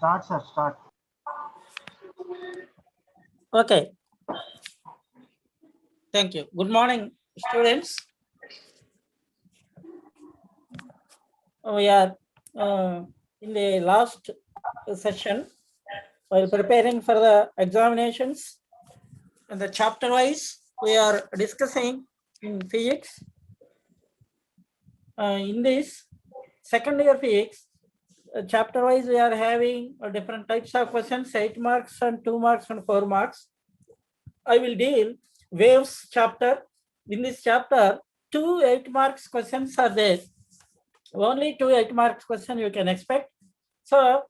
Start, sir. Start. Okay. Thank you. Good morning, students. We are in the last session while preparing for the examinations. And the chapter wise, we are discussing in physics. In this second year physics, chapter wise, we are having different types of questions, 8 marks and 2 marks and 4 marks. I will deal waves chapter. In this chapter, 2 8 marks questions are there. Only 2 8 marks question you can expect. So,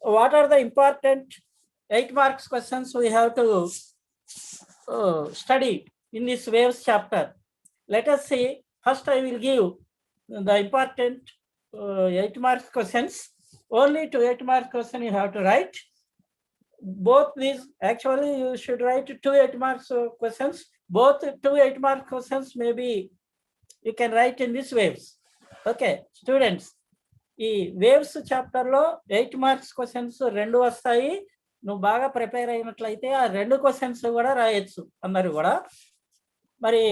what are the important 8 marks questions we have to study in this waves chapter? Let us see. First, I will give the important 8 marks questions. Only 2 8 marks question you have to write. Both these, actually you should write 2 8 marks questions. Both 2 8 marks questions maybe you can write in this waves. Okay, students, ఈ waves chapter లో 8 marks questions 2 వస్తాయి. నువ్వు బాగా prepare అయినట్లయితే ఆ 2 questions కూడా రాయొచ్చు అందరు కూడా. మరి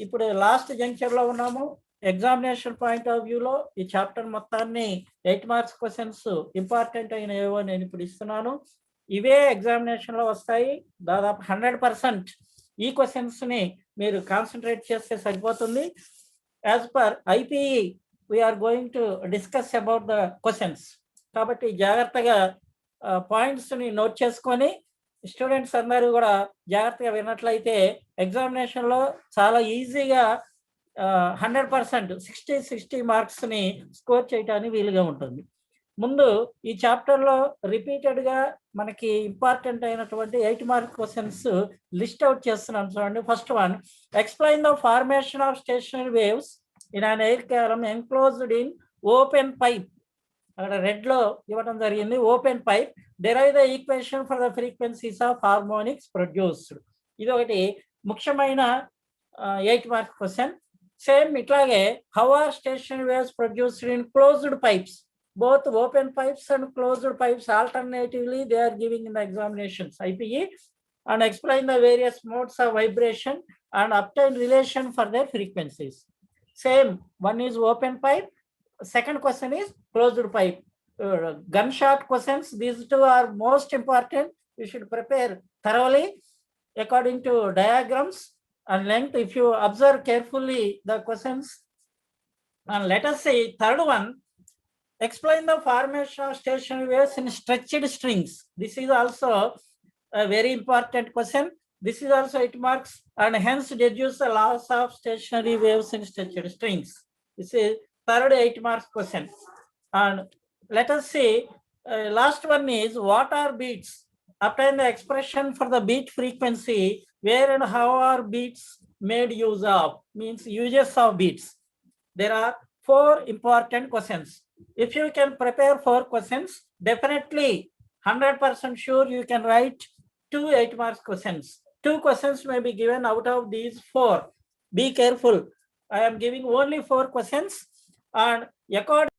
ఇప్పుడు లాస్ట్ జంక్చర్ లో ఉన్నాము. ఎగ్జామినేషన్ పాయింట్ ఆఫ్ వ్యూలో ఈ చాప్టర్ మొత్తాన్ని 8 మార్క్స్ క్వశ్చన్స్ ఇంపార్టెంట్ అయినవో నేను ఇప్పుడు ఇస్తున్నాను. ఇవే ఎగ్జామినేషన్ లో వస్తాయి. దాదాపు 100% ఈ క్వశ్చన్స్ ని మీరు కాన్సన్ట్రేట్ చేస్తే సరిపోతుంది. As per IPE we're going to discuss about the questions. కాబట్టి జాగ్రత్తగా పాయింట్స్ ని నోట్ చేసుకొని స్టూడెంట్స్ అందరూ కూడా జాగ్రత్తగా విన్నట్లయితే ఎగ్జామినేషన్ లో చాలా ఈజీగా 100% 60 మార్క్స్ ని స్కోర్ చేయడానికి వీలుగా ఉంటుంది. ముందు ఈ చాప్టర్ లో రిపీటెడ్ గా మనకి ఇంపార్టెంట్ అయినటువంటి 8 మార్క్ క్వశ్చన్స్ లిస్ట్ అవుట్ చేస్తున్నాను చూడండి. First one, explain the formation of stationary waves in an air column enclosed in open pipe. అక్కడ రెడ్ లో ఇవ్వడం జరిగింది. Open pipe, derive the equation for the frequencies of harmonics produced. ఇది ఒకటి ముఖ్యమైన 8 mark question. Same ఇట్లాగే, how are stationary waves produced in closed pipes. Both open pipes and closed pipes alternatively they are giving in the examinations IPE, and explain the various modes of vibration and obtain relation for their frequencies. Same, one is open pipe, second question is closed pipe. Gunshot questions, these two are most important. You should prepare thoroughly according to diagrams and length. If you observe carefully the questions, and let us see third one, explain the formation of stationary waves in stretched strings. This is also a very important question. This is also 8 marks, and hence deduce the laws of stationary waves in stretched strings. This is third 8 marks question. And let us see, last one is, what are beats? Obtain the expression for the beat frequency. Where and how are beats made use of? Means uses of beats. There are 4 important questions. If you can prepare 4 questions, definitely 100% sure you can write 2 8 marks questions. 2 questions may be given out of these 4. Be careful. I am giving only 4 questions, and according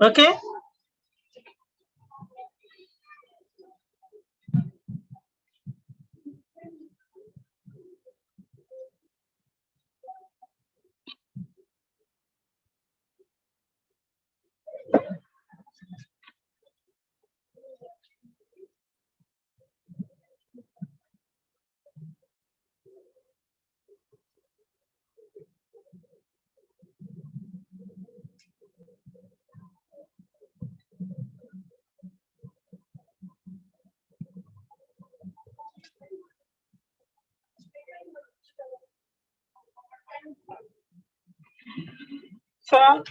okay. So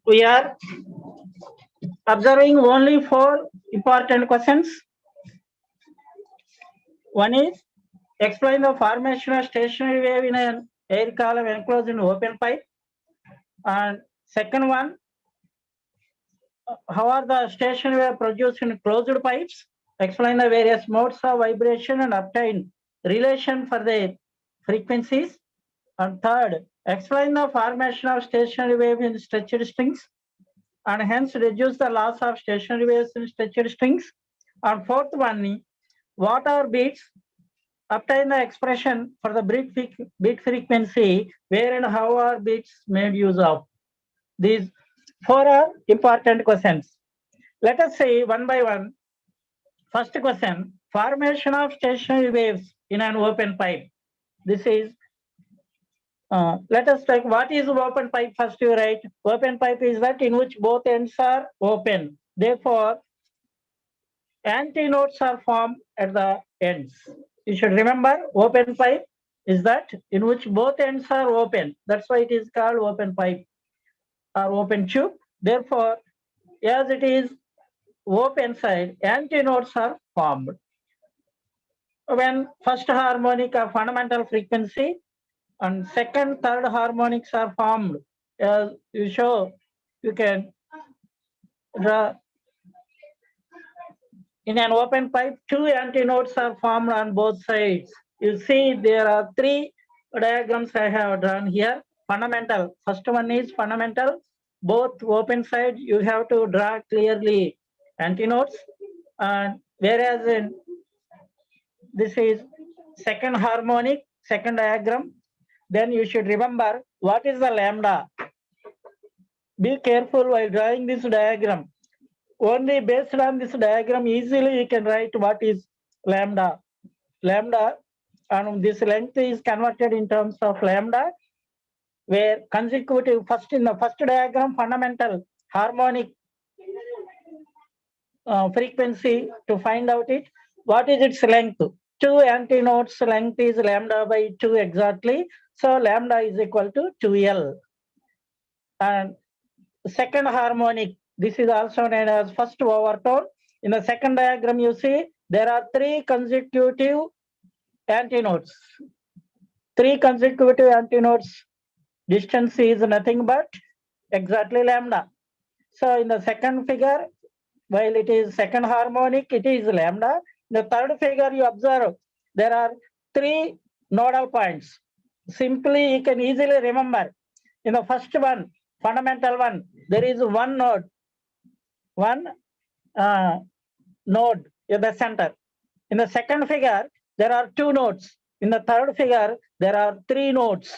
we are observing only 4 important questions. One is explain the formation of stationary wave in an air column enclosed in open pipe. And second one, how are the stationary wave produced in closed pipes? Explain the various modes of vibration and obtain relation for the frequencies. And third, explain the formation of stationary wave in stretched strings and hence reduce the loss of stationary waves in stretched strings. And fourth one, what are beats? Obtain the expression for the beat frequency, where and how are beats made use of. These 4 are important questions. Let us see one by one. First question, formation of stationary waves in an open pipe. This is, let us take what is open pipe first you write. Open pipe is that in which both ends are open. Therefore, antinodes are formed at the ends. You should remember open pipe is that in which both ends are open. That's why it is called open pipe or open tube. Therefore, as it is open side, antinodes are formed. When first harmonic of fundamental frequency and second, third harmonics are formed, as you show, you can draw. In an open pipe, 2 antinodes are formed on both sides. You see there are 3 diagrams I have drawn here. Fundamental, first one is fundamental. Both open side you have to draw clearly antinodes, and whereas in this is second harmonic, second diagram. Then you should remember what is the lambda. Be careful while drawing this diagram. Only based on this diagram, easily you can write what is lambda. Lambda, and this length is converted in terms of lambda, where consecutive, first in the first diagram, fundamental harmonic frequency, to find out it, what is its length? 2 antinodes length is lambda by 2 exactly. So lambda is equal to 2L. And second harmonic, this is also known as first overtone. In the second diagram, you see there are 3 consecutive antinodes. 3 consecutive antinodes. Distance is nothing but exactly lambda. So in the second figure, while it is second harmonic, it is lambda. In the third figure, you observe there are 3 nodal points. Simply, you can easily remember. In the first one, fundamental one, there is one node in the center. In the second figure, there are 2 nodes. In the third figure, there are 3 nodes.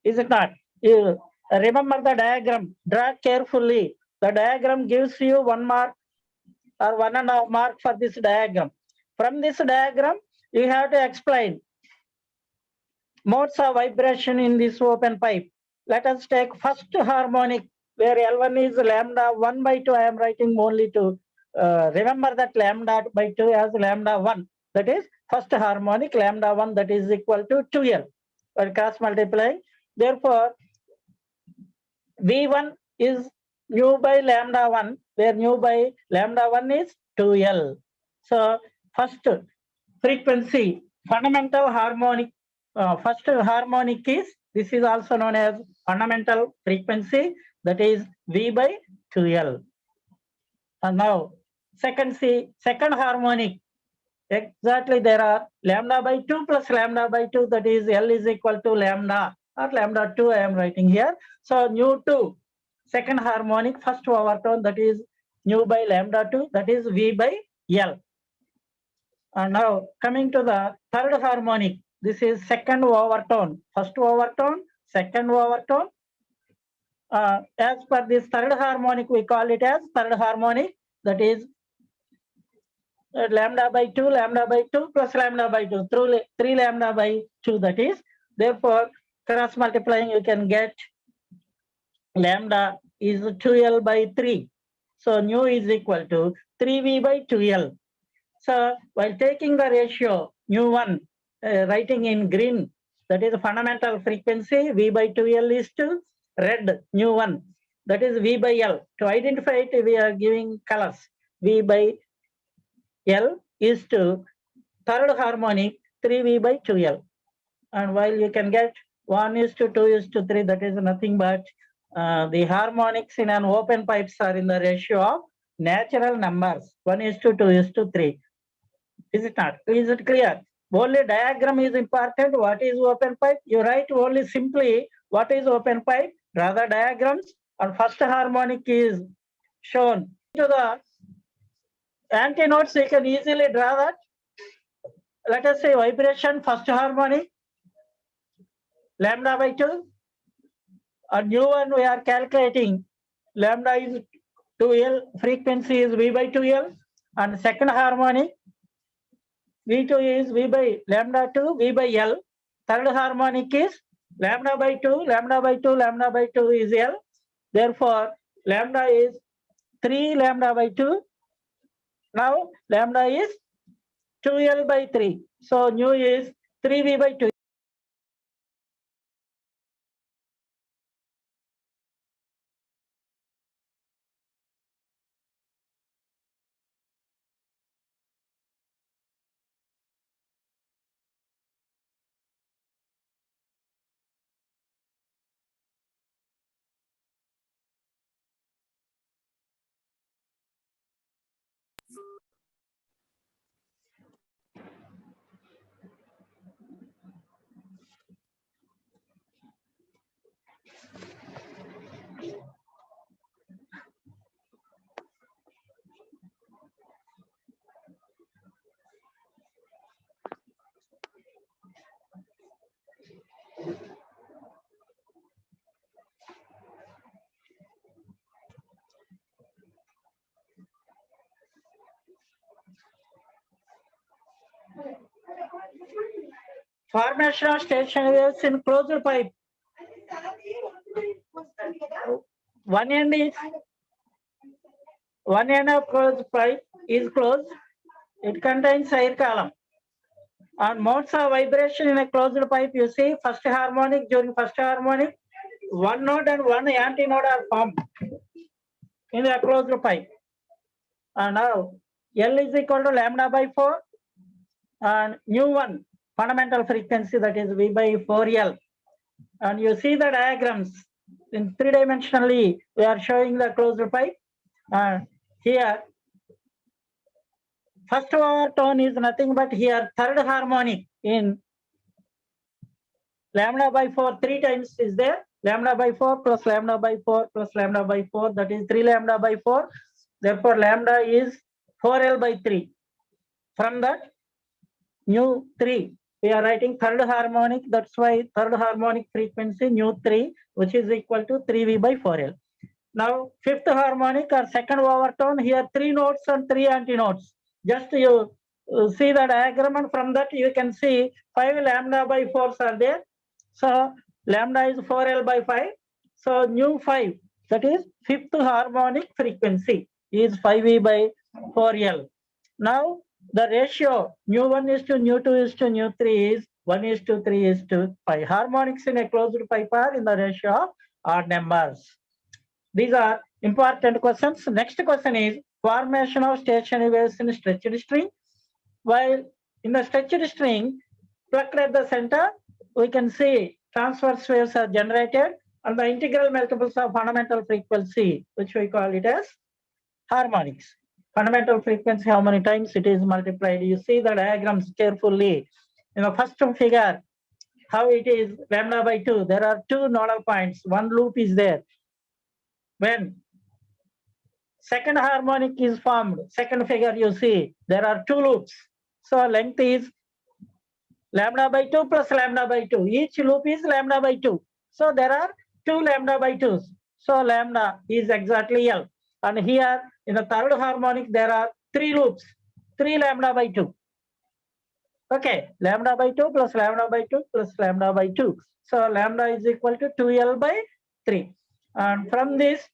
Is it not? You remember the diagram. Draw carefully. The diagram gives you 1 mark or 1.5 mark for this diagram. From this diagram, you have to explain modes of vibration in this open pipe. Let us take first harmonic, where L1 is lambda 1 by 2. I am writing only to remember that lambda by 2 as lambda 1. That is first harmonic lambda 1, that is equal to 2L. Or cross multiplying. Therefore, V1 is nu by lambda 1, where nu by lambda 1 is 2L. So first frequency, fundamental harmonic, first harmonic is, this is also known as fundamental frequency, that is V by 2L. And now second harmonic, exactly there are lambda by 2 plus lambda by 2, that is L is equal to lambda or lambda 2 I am writing here. So nu 2, second harmonic, first overtone, that is nu by lambda 2, that is V by L. And now coming to the third harmonic, this is second overtone, first overtone, second overtone. As per this third harmonic, we call it as third harmonic, that is lambda by 2 plus lambda by 2, through 3 lambda by 2, that is. Therefore, cross multiplying, you can get lambda is 2L by 3. So nu is equal to 3V by 2L. So while taking the ratio nu1, writing in green, that is fundamental frequency, V by 2L is to red, new one, that is V by L. To identify it, we are giving colors. V by L is to third harmonic 3V by 2L. And while you can get 1:2:3, that is nothing but the harmonics in an open pipes are in the ratio of natural numbers, 1:2:3. Is it not? Is it clear? Only diagram is important. What is open pipe? You write only simply what is open pipe, draw the diagrams, and first harmonic is shown. To the antinodes, you can easily draw that. Let us say vibration, first harmonic, lambda by 2. A new one we are calculating, lambda is 2L, frequency is V by 2L, and second harmonic, V2 is V by lambda 2, V by L. Third harmonic is lambda by 2, lambda by 2, lambda by 2 is L. Therefore, lambda is 3 lambda by 2. Now, lambda is 2L by 3. So, nu is 3V by 2. Formation of stationary waves in closed pipe. One end of closed pipe is closed. It contains air column. On modes of vibration in a closed pipe, you see first harmonic. During first harmonic, one node and one antinode are formed in a closed pipe. And now L is equal to lambda by 4, and new one fundamental frequency, that is V by 4L. And you see the diagrams in three-dimensionally, we are showing the closed pipe. Here, first overtone is nothing but here third harmonic in lambda by 4 3 times is there. Lambda by 4 plus lambda by 4 plus lambda by 4, that is 3 lambda by 4. Therefore, lambda is 4L by 3. From that, nu 3. We are writing third harmonic. That's why third harmonic frequency nu 3, which is equal to 3V by 4L. Now, fifth harmonic or second overtone, here 3 notes and 3 antinodes. Just you see the diagram, and from that you can see 5 lambda by 4s are there. So, lambda is 4L by 5. So, nu 5, that is fifth harmonic frequency is 5V by 4L. Now, the ratio nu 1 is to nu 2 is to nu 3 is 1:3 is to 5. Harmonics in a closed pipe are in the ratio of odd numbers. These are important questions. Next question is formation of stationary waves in stretched string. While in the stretched string, plugged at the center, we can see transverse waves are generated, and the integral multiples of fundamental frequency, which we call it as harmonics. Fundamental frequency, how many times it is multiplied. You see the diagrams carefully. In the first figure, how it is lambda by 2. There are 2 nodal points. One loop is there. When second harmonic is formed, second figure you see, there are 2 loops. So length is lambda by 2 plus lambda by 2. Each loop is lambda by 2. So there are 2 lambda by 2s. So lambda is exactly L. And here in the third harmonic, there are 3 loops, 3 lambda by 2. Okay, lambda by 2 plus lambda by 2 plus lambda by 2. So lambda is equal to 2L by 3. And from this,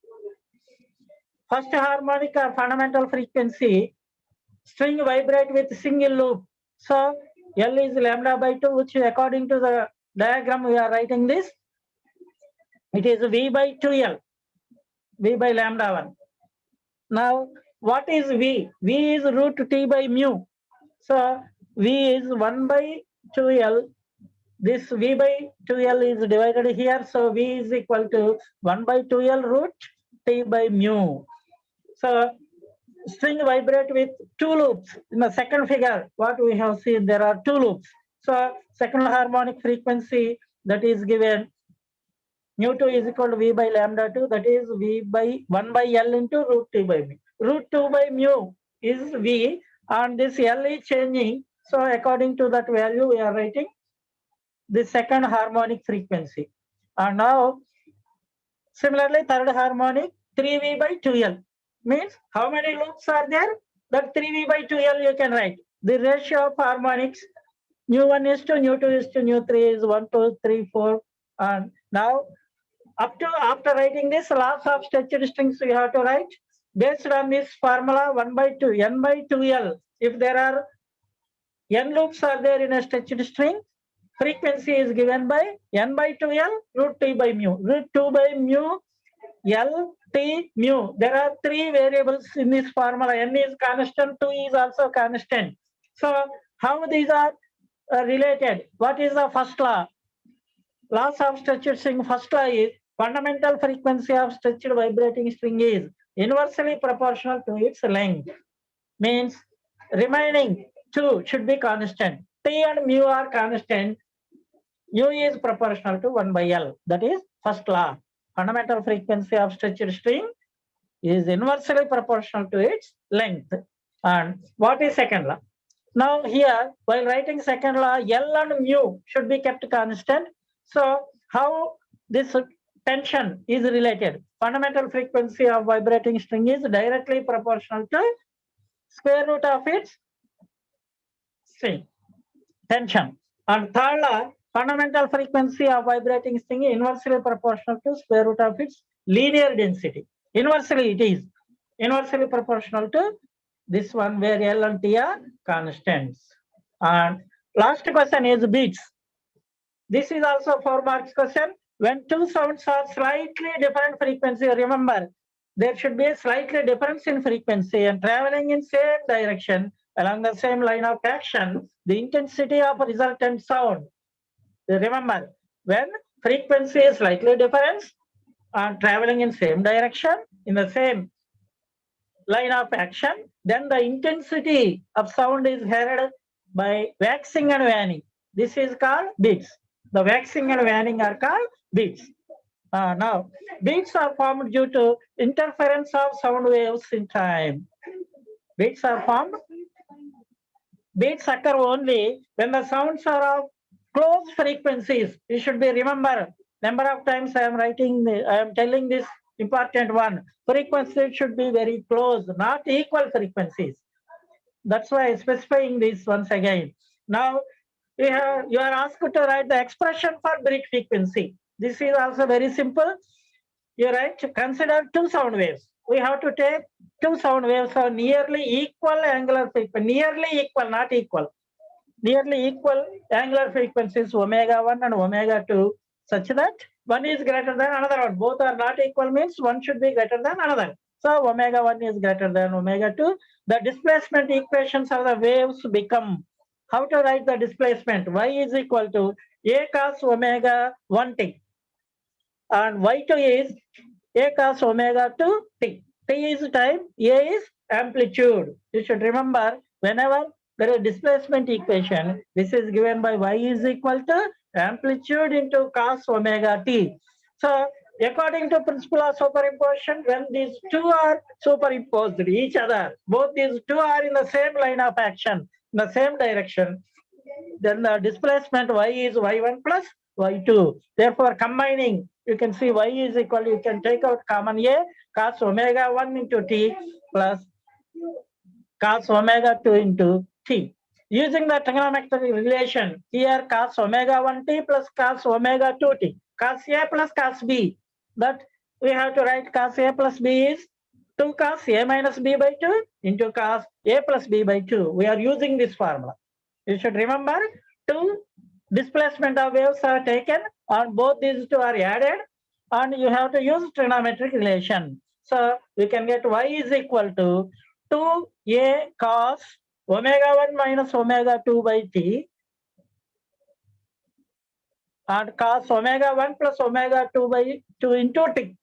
first harmonic or fundamental frequency, string vibrate with single loop. So L is lambda by 2, which according to the diagram we are writing this. It is V by 2L, V by lambda 1. Now, what is V? V is root T by mu. So, V is 1 by 2L. This V by 2L is divided here. So, V is equal to 1 by 2L root T by mu. So, string vibrate with two loops. In the second figure, what we have seen, there are two loops. So, second harmonic frequency that is given mu2 is equal to V by lambda 2, that is V by 1 by L into root 2 by mu. Root 2 by mu is V, and this L is changing. So, according to that value, we are writing the second harmonic frequency. And now, similarly, third harmonic 3V by 2L means how many loops are there? That 3V by 2L you can write. The ratio of harmonics mu1 is to mu2 is to mu3 is 1, 2, 3, 4. And now, up to after writing this, loss of stretched strings we have to write based on this formula 1 by 2, n by 2L. If there are n loops are there in a stretched string, frequency is given by n by 2L root T by mu. Root 2 by mu, L, T, mu. There are three variables in this formula. N is constant, 2 is also constant. So, how these are related? What is the first law? Laws of stretched string. First law is fundamental frequency of stretched vibrating string is inversely proportional to its length. Means remaining 2 should be constant. T and mu are constant. U is proportional to 1 by L. That is first law. Fundamental frequency of stretched string is inversely proportional to its length. And what is second law? Now here, while writing second law, L and mu should be kept constant. So how this tension is related? Fundamental frequency of vibrating string is directly proportional to square root of its string tension. And third law, fundamental frequency of vibrating string is inversely proportional to square root of its linear density. Inversely it is inversely proportional to this one where L and T are constants. And last question is beats. This is also 4 marks question. When two sounds are slightly different frequency, remember there should be a slightly difference in frequency and traveling in same direction along the same line of action, the intensity of resultant sound. Remember, when frequency is slightly different and traveling in same direction in the same line of action, then the intensity of sound is heard by waxing and waning. This is called beats. The waxing and waning are called beats. Now, beats are formed due to interference of sound waves in time. Beats are formed. Beats occur only when the sounds are of close frequencies. You should be remember. Number of times I am telling this important one. Frequency should be very close, not equal frequencies. That's why I'm specifying this once again. Now, you are asked to write the expression for beat frequency. This is also very simple. You write, consider two sound waves. We have to take two sound waves are nearly equal angular frequency. Nearly equal, not equal. Nearly equal angular frequencies omega 1 and omega 2, such that one is greater than another one. Both are not equal means one should be greater than another. So omega 1 is greater than omega 2. The displacement equations of the waves become, how to write the displacement? Y is equal to A cos omega 1t. And Y2 is A cos omega 2t. T is time, A is amplitude. You should remember, whenever there is displacement equation, this is given by Y is equal to amplitude into cos omega t. So, according to principle of superimposition, when these two are superimposed each other, both these two are in the same line of action, in the same direction, then the displacement Y is Y1 plus Y2. Therefore, combining, you can see Y is equal, you can take out common A, cos omega 1 into t plus cos omega 2 into t. Using the trigonometric relation, here cos omega 1t plus cos omega 2t, cos A plus cos B. That we have to write cos A plus B is 2 cos A minus B by 2 into cos A plus B by 2. We are using this formula. You should remember, two displacement of waves are taken and both these two are added. and you have to use trigonometric relation. So we can get y is equal to 2a cos omega 1 minus omega 2 by t and cos omega 1 plus omega 2 by 2 into t.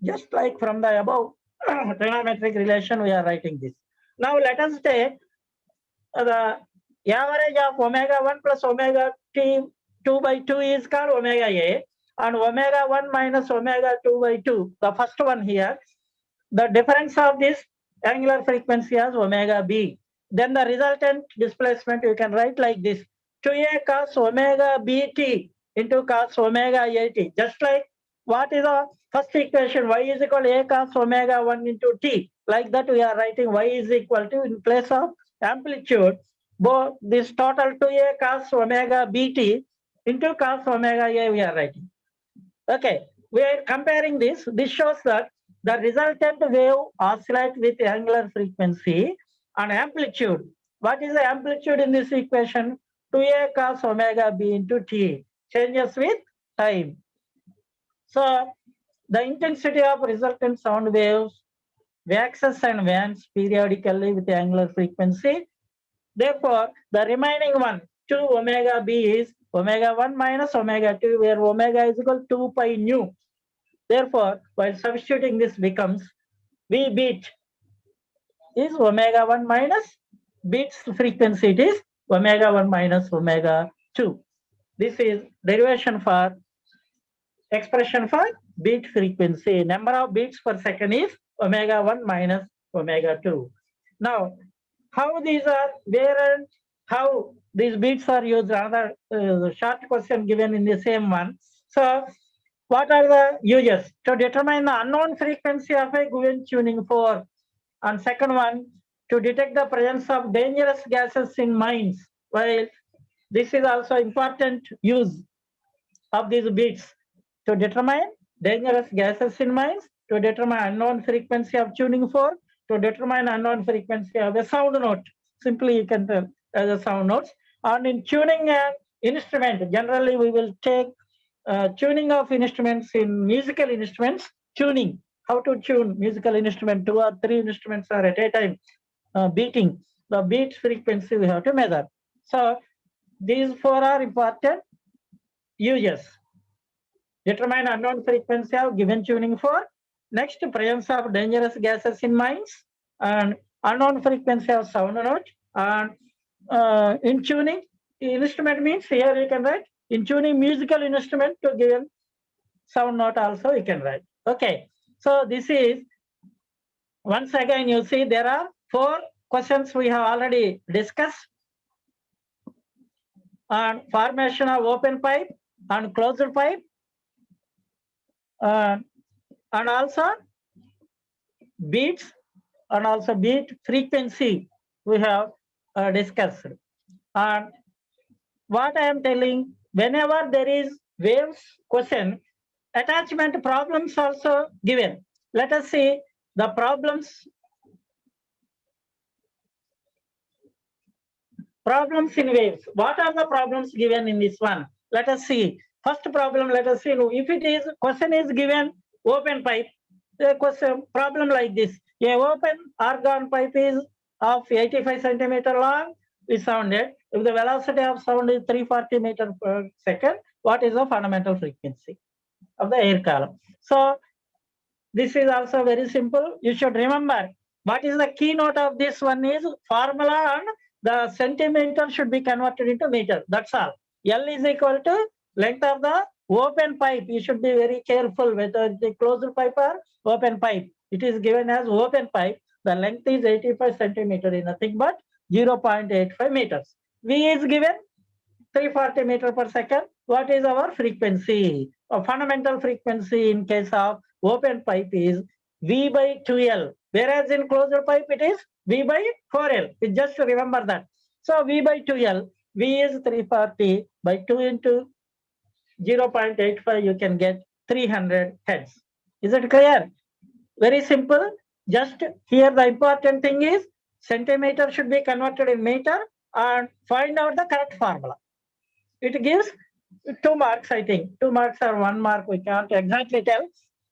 Just like from the above trigonometric relation, we are writing this. Now let us take the average of omega 1 plus omega t 2 by 2 is called omega a, and omega 1 minus omega 2 by 2, the first one here, the difference of this angular frequency as omega b. Then the resultant displacement you can write like this: 2a cos omega bt into cos omega at. Just like what is the first equation? Y is equal to a cos omega 1 into t. Like that we are writing y is equal to, in place of amplitude, both this total 2a cos omega bt into cos omega a we are writing. Okay, we are comparing this. This shows that the resultant wave oscillates with angular frequency and amplitude. What is the amplitude in this equation? 2a cos omega b into t, changes with time. So the intensity of resultant sound waves waxes and wanes periodically with angular frequency. Therefore, the remaining one, 2 omega b, is omega 1 minus omega 2, where omega is equal to 2 pi nu. Therefore, while substituting, this becomes V beat is omega 1 minus beat's frequency, it is omega 1 minus omega 2. This is derivation for expression for beat frequency. Number of beats per second is omega 1 minus omega 2. Now, how these are, where and how these beats are used? Another short question given in the same one. So, what are the uses? To determine the unknown frequency of a given tuning fork. And second one, to detect the presence of dangerous gases in mines. Well, this is also important use of these beats. To determine dangerous gases in mines, to determine unknown frequency of tuning fork, to determine unknown frequency of a sound note. Simply you can tell as a sound notes. And in tuning an instrument, generally we will take tuning of instruments in musical instruments, tuning, how to tune musical instrument, 2 or 3 instruments are at a time beating. The beat frequency we have to measure. So these 4 are important uses. Determine unknown frequency of given tuning fork. Next, presence of dangerous gases in mines, and unknown frequency of sound note. And in tuning instrument means here you can write in tuning musical instrument to given sound note also you can write. Okay, so this is, once again you see there are 4 questions we have already discussed, on formation of open pipe and closed pipe, and also beats and also beat frequency we have discussed. And what I am telling, whenever there is waves question, attachment problems also given. Let us see the problems. Problems in waves. What are the problems given in this one? Let us see. First problem, let us see. If it is, question is given open pipe, the question problem like this. A open argon pipe is of 85 centimeter long is sounded. If the velocity of sound is 340 meters per second, what is the fundamental frequency of the air column? So this is also very simple. You should remember what is the keynote of this one is formula, and the centimeter should be converted into meter. That's all. L is equal to length of the open pipe. You should be very careful whether the closed pipe or open pipe. It is given as open pipe. The length is 85 centimeter, is nothing but 0.85 meters. V is given 340 meter per second. What is our frequency? A fundamental frequency in case of open pipe is V by 2L, whereas in closed pipe it is V by 4L. You just remember that. So V by 2L, V is 340 by 2 into 0.85, you can get 300 heads. Is it clear? Very simple. Just here the important thing is centimeter should be converted in meter and find out the correct formula. It gives 2 marks, I think. 2 marks or 1 mark, we can't exactly tell.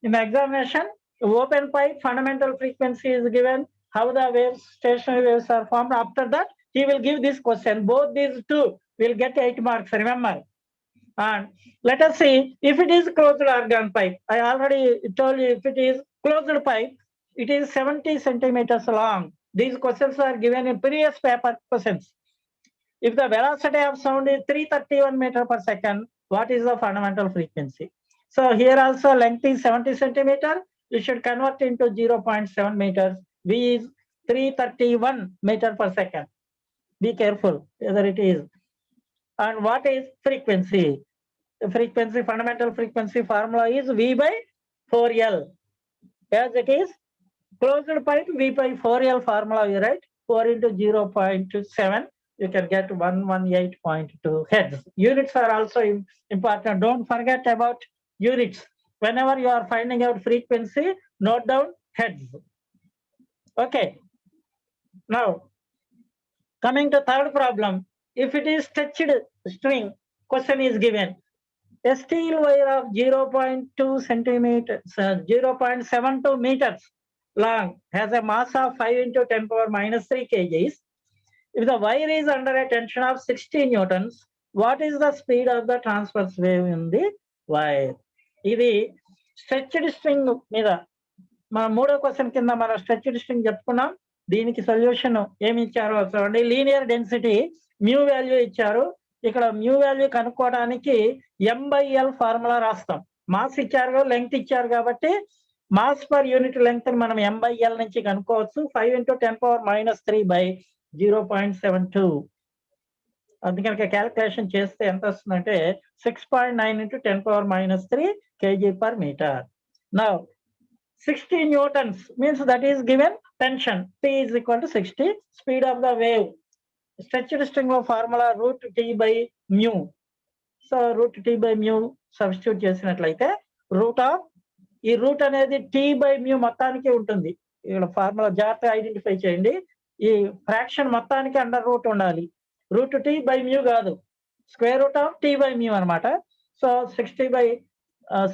In the examination, open pipe fundamental frequency is given, how the waves, stationary waves are formed. After that, he will give this question. Both these two will get 8 marks, remember. And let us see if it is closed organ pipe. I already told you if it is closed pipe, it is 70 centimeters long. These questions are given in previous paper questions. If the velocity of sound is 331 meter per second, what is the fundamental frequency? So here also length is 70 centimeter. You should convert into 0.7 meters. V is 331 meter per second. Be careful whether it is. And what is frequency? The frequency, fundamental frequency formula is V by 4L. As it is closed pipe, V by 4L formula you write 4 into 0.7. You can get 118.2 heads. Units are also important. Don't forget about units. Whenever you are finding out frequency, note down heads. Okay. Now, coming to third problem. If it is stretched string, question is given. A steel wire of 0.2 centimeters, 0.72 meters long has a mass of 5 into 10 power minus 3 kgs. If the wire is under a tension of 60 newtons, what is the speed of the transverse wave in the wire? ఇది stretched string మీద మన మూడో question కింద మనం stretched string చెప్పుకున్నాం. దీనికి solution ఏమి ఇచ్చారో చూడండి. లీనియర్ డెన్సిటీ మ్యూ వాల్యూ ఇచ్చారు. ఇక్కడ మ్యూ వాల్యూ కనుక్కోవడానికి M/L ఫార్ములా రాస్తాం. మాస్ ఇచ్చారు, లెంగ్త్ ఇచ్చారు కాబట్టి మాస్ పర్ యూనిట్ లెంగ్త్ మనం M/L నుంచి కనుక్కోవచ్చు. 5 into 10 power minus 3 by 0.72. అందుకని క్యాల్కులేషన్ చేస్తే ఎంత వస్తుందంటే 6.9 into 10 power minus 3 kg per meter. Now 60 newtons means that is given tension. P is equal to 60. Speed of the wave. Stretched string లో formula √T by mu. So √T by mu substitute చేసినట్లయితే root of ఈ route అనేది T by mu మొత్తానికి ఉంటుంది. ఇక్కడ formula జాగ్రత్తగా identify చేయండి. ఈ ఫ్రాక్షన్ మొత్తానికి అండర్ రూట్ ఉండాలి. √T by mu కాదు, square root of T by mu అనమాట. సో 60 by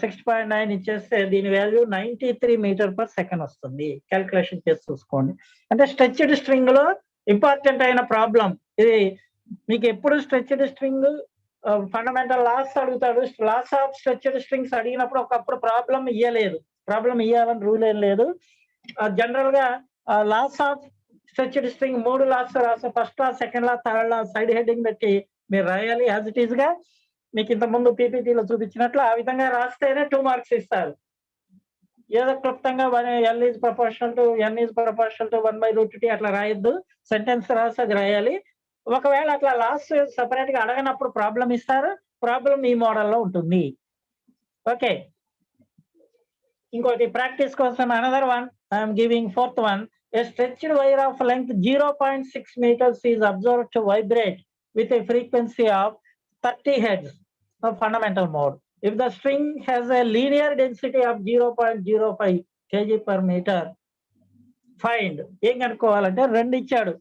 6.9 ఇచ్చేస్తే దీని వాల్యూ 93 మీటర్ పర్ సెకండ్ వస్తుంది. క్యాల్కులేషన్ చేసి చూసుకోండి. అంటే స్ట్రెచ్డ్ స్ట్రింగ్ లో ఇంపార్టెంట్ అయిన ప్రాబ్లం ఇది. మీకు ఎప్పుడు స్ట్రెచ్డ్ స్ట్రింగ్ ఫండమెంటల్ లాస్ అడుగుతాడు. లాస్ ఆఫ్ స్ట్రెచ్డ్ స్ట్రింగ్స్ అడిగినప్పుడు ఒకప్పుడు ప్రాబ్లం ఇయ్యలేదు. ప్రాబ్లం ఇయ్యాలని రూల్ ఏం లేదు. జనరల్ గా laws of stretched string 3 laws రాసి first law, second law, third law side heading పెట్టి మీరు రాయాలి. యాజ్ ఇట్ ఈస్ గా మీకు ఇంత ముందు పీపీటీలో చూపించినట్లు ఆ విధంగా రాస్తేనే 2 మార్క్స్ ఇస్తారు. ఏదో క్లుప్తంగా L is proportional to N is proportional to 1/√T అట్లా రాయొద్దు. సెంటెన్స్ రాసి అది రాయాలి. ఒకవేళ అట్లా లాస్ట్ సపరేట్ గా అడగనప్పుడు ప్రాబ్లం ఇస్తారు. ప్రాబ్లం ఈ మోడల్లో ఉంటుంది. ఓకే. ఇంకోటి ప్రాక్టీస్ కోసం another one I'm giving fourth one. A stretched wire of length 0.6 meters is observed to vibrate with a frequency of 30 hertz of fundamental mode. If the string has a linear density of 0.05 kg per meter, find. ఏం కనుక్కోవాలంటే రెండు ఇచ్చాడు.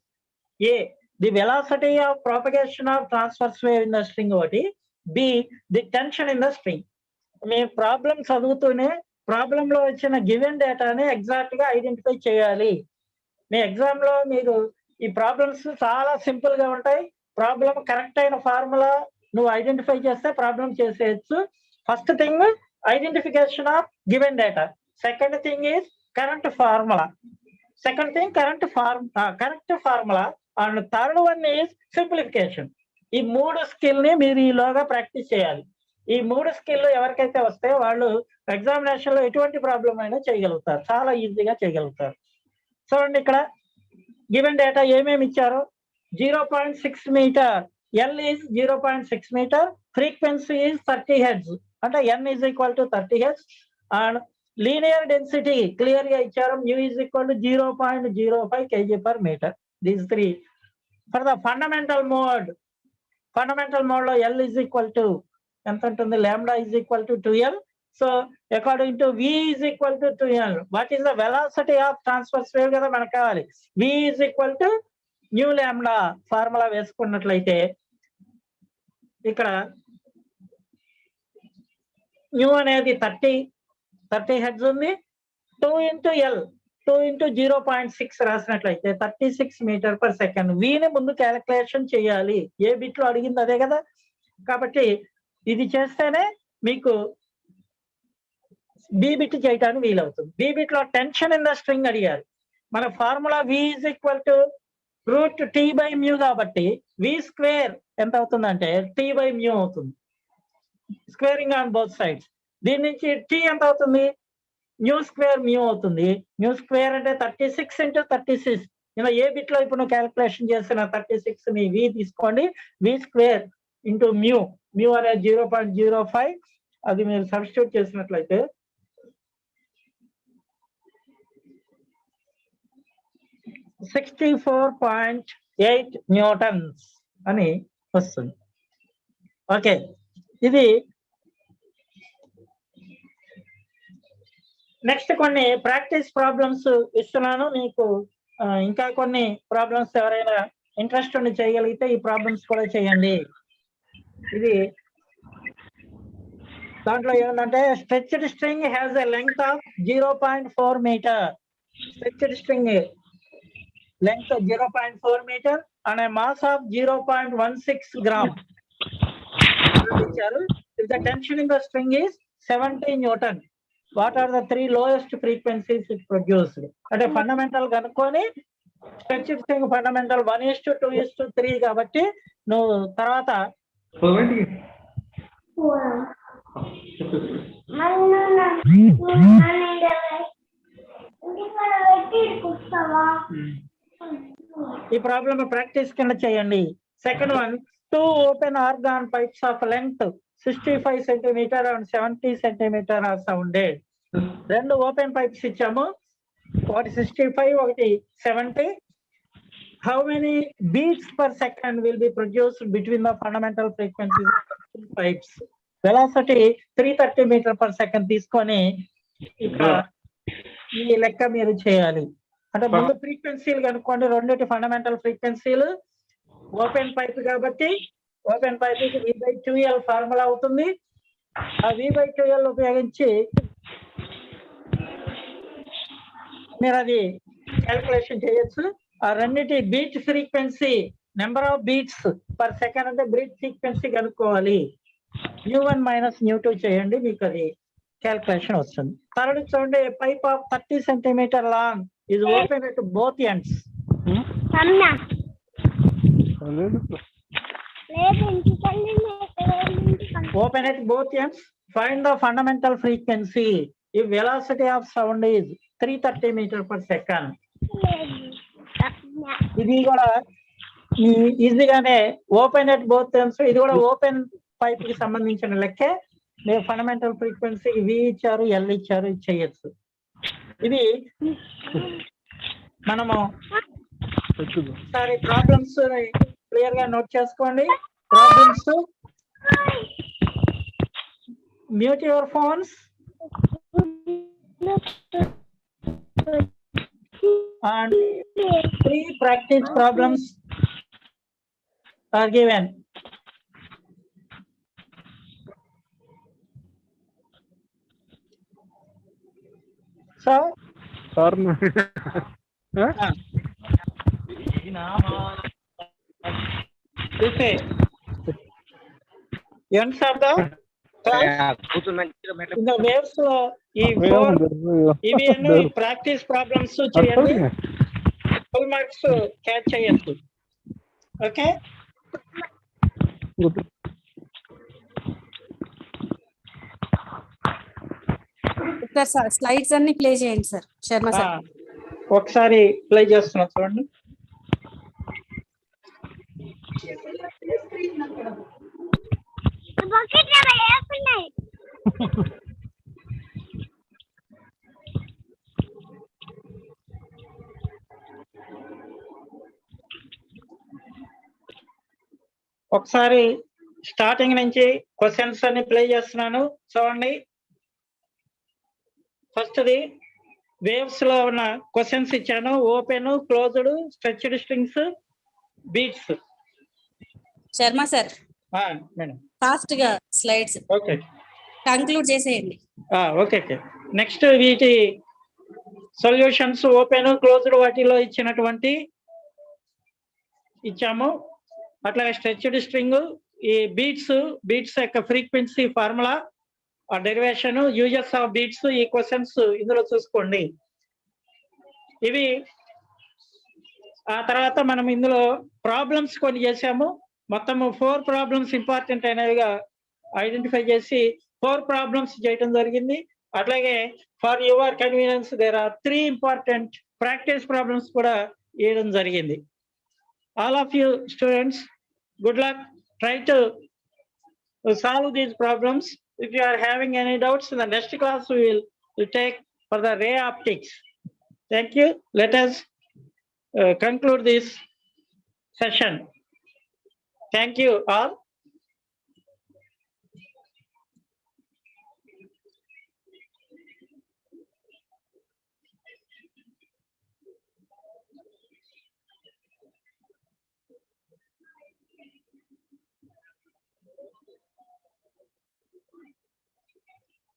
A, the velocity of propagation of transverse wave in the string ఒకటి. B, the tension in the string. Me problem చదువుతూనే problem లో వచ్చిన given డేటాని exact గా identify చేయాలి. మీ ఎగ్జామ్ లో మీరు ఈ ప్రాబ్లమ్స్ చాలా సింపుల్ గా ఉంటాయి. ప్రాబ్లం కరెక్ట్ అయిన ఫార్ములా నువ్వు ఐడెంటిఫై చేస్తే ప్రాబ్లం చేసేయచ్చు. First thing identification of given data. Second thing is current formula. Correct formula. And third one is simplification. ఈ 3 స్కిల్ ని మీరు ఈలోగా ప్రాక్టీస్ చేయాలి. ఈ 3 స్కిల్ ఎవరికైతే వస్తాయో వాళ్ళు ఎగ్జామినేషన్ లో ఎటువంటి ప్రాబ్లం అయినా చేయగలుగుతారు, చాలా ఈజీగా చేయగలుగుతారు. చూడండి ఇక్కడ గివెన్ డేటా ఏమేమి ఇచ్చారు. 0.6 metre, L is 0.6 metre, frequency is 30 hertz, అంటే N is equal to 30 hertz. And linear density clear గా ఇచ్చారు, mu is equal to 0.05 kg per meter. These 3. For the fundamental mode లో L ఈజ్ ఈక్వల్ టు ఎంత ఉంటుంది, lambda is equal to 2L. So according to V is equal to 2L. What is the velocity of transverse wave కదా మనకు కావాలి. V is equal to new lambda formula వేసుకున్నట్లయితే ఇక్కడ new అనేది 30 heads ఉంది. 2 into L 2 into 0.6 రాసినట్లయితే 36 metre per second. వీని ముందు క్యాలిక్యులేషన్ చేయాలి. ఏ బిట్ లో అడిగింది అదే కదా. కాబట్టి ఇది చేస్తేనే మీకు బి బిట్ చేయటానికి వీలవుతుంది. బి బిట్ లో టెన్షన్ ఇన్ ద స్ట్రింగ్ అడిగారు. మన formula V is equal to √T/μ కాబట్టి V స్క్వేర్ ఎంత అవుతుందంటే T/μ అవుతుంది. Squaring on both sides. దీని నుంచి T ఎంత అవుతుంది? న్యూ స్క్వేర్ మ్యూ అవుతుంది. న్యూ స్క్వేర్ అంటే 36 into 36. ఏ బిట్ లో ఇప్పుడు నువ్వు క్యాలిక్యులేషన్ చేసిన 36 ని V తీసుకోండి. V స్క్వేర్ ఇంటూ మ్యూ అనేది 0.05. అది మీరు సబ్స్టిట్యూట్ చేసినట్లయితే 64.8 న్యూటన్స్ అని వస్తుంది. ఓకే, ఇది నెక్స్ట్ కొన్ని ప్రాక్టీస్ ప్రాబ్లమ్స్ ఇస్తున్నాను మీకు. ఇంకా కొన్ని ప్రాబ్లమ్స్ ఎవరైనా ఇంట్రెస్ట్ ఉండి చేయగలిగితే ఈ ప్రాబ్లమ్స్ కూడా చేయండి. ఇది దాంట్లో ఏమంటే stretched string has a length of 0.4 metre. Stretched string length 0.4 metre and mass of 0.16 gram ఇచ్చారు. If the tension in the string is 70 Newton, what are the 3 lowest frequencies it produced? అంటే fundamental కనుక్కొని stretched string fundamental 1:2:3 కాబట్టి నువ్వు తర్వాత ఈ problem practice కింద చేయండి. Second one, 2 open organ pipes of length 65 centimeter and 70 centimeter are sounded. 2 open pipes ఇచ్చాము, ఒకటి 65 ఒకటి 70. How many beats per second will be produced between the fundamental frequencies of pipes? Velocity 330 meter per second తీసుకొని ఇక్కడ ఈ లెక్క మీరు చేయాలి. అంటే ముందు ఫ్రీక్వెన్సీలు కనుక్కోండి. రెండింటి ఫండమెంటల్ ఫ్రీక్వెన్సీలు. ఓపెన్ పైప్ కాబట్టి ఓపెన్ పైప్ V/2L ఫార్ములా అవుతుంది. ఆ V/2L ఉపయోగించి మీరు అది క్యాల్కులేషన్ చేయొచ్చు. ఆ రెండింటి beat frequency, number of beats per second అంటే బీట్ ఫ్రీక్వెన్సీ కనుక్కోవాలి. 𝜇1 - 𝜇2 చేయండి, మీకు అది క్యాల్కులేషన్ వస్తుంది. థర్డ్ చూడండి, pipe of 30 centimeter long is open at both ends. Open at both ends. Find the fundamental frequency if velocity of sound is 330 meter per second. ఇది కూడా ఈజీగానే ఓపెన్ ఎట్ బోత్ ends. ఇది కూడా open pipe కి సంబంధించిన లెక్కే. మీరు fundamental frequency V ఇచ్చారు, L ఇచ్చారు, ఇది చేయొచ్చు. ఇది మనము ఒకసారి ప్రాబ్లమ్స్ క్లియర్ గా నోట్ చేసుకోండి. Problems, mute your phones and 3 practice problems are given. So Sarma. ends of the in the waves లో ఈ 4 ఇవి అన్ని ప్రాక్టీస్ ప్రాబ్లమ్స్ చేయండి. ఫుల్ మార్క్స్ క్యాచ్ చేయొచ్చు. ఓకే, సార్ స్లైడ్స్ అన్ని ప్లే చేయండి సార్. శర్మ సార్ ఒకసారి ప్లే చేస్తున్నా చూడండి. ఒకసారి స్టార్టింగ్ నుంచి క్వశ్చన్స్ అన్ని ప్లే చేస్తున్నాను చూడండి. ఫస్ట్ ది వేవ్స్ లో ఉన్న క్వశ్చన్స్ ఇచ్చాను. Open, closed, stretched strings, beats. Sharma sir madam fast గా స్లైడ్స్. ఓకే, కంక్లూడ్ చేసేయండి. Okay okay. నెక్స్ట్ వీటి సొల్యూషన్స్ ఓపెన్ క్లోజ్డ్ వాటిలో ఇచ్చాము. అట్లాగే స్ట్రెచ్డ్ స్ట్రింగ్, ఈ బీట్స్ యొక్క frequency formula, derivation, uses of beats, ఈ క్వశ్చన్స్ ఇందులో చూసుకోండి. ఇవి ఆ తర్వాత మనం ఇందులో ప్రాబ్లమ్స్ కొన్ని చేసాము. మొత్తము 4 ప్రాబ్లమ్స్ ఇంపార్టెంట్ అయినవిగా ఐడెంటిఫై చేసి 4 ప్రాబ్లమ్స్ చేయడం జరిగింది. అట్లాగే for your convenience there are 3 important practice problems కూడా వేయడం జరిగింది. All of you students, good luck. Try to solve these problems. If you are having any doubts, in the next class we will take for the ray optics. Thank you. Let us conclude this session. Thank you all.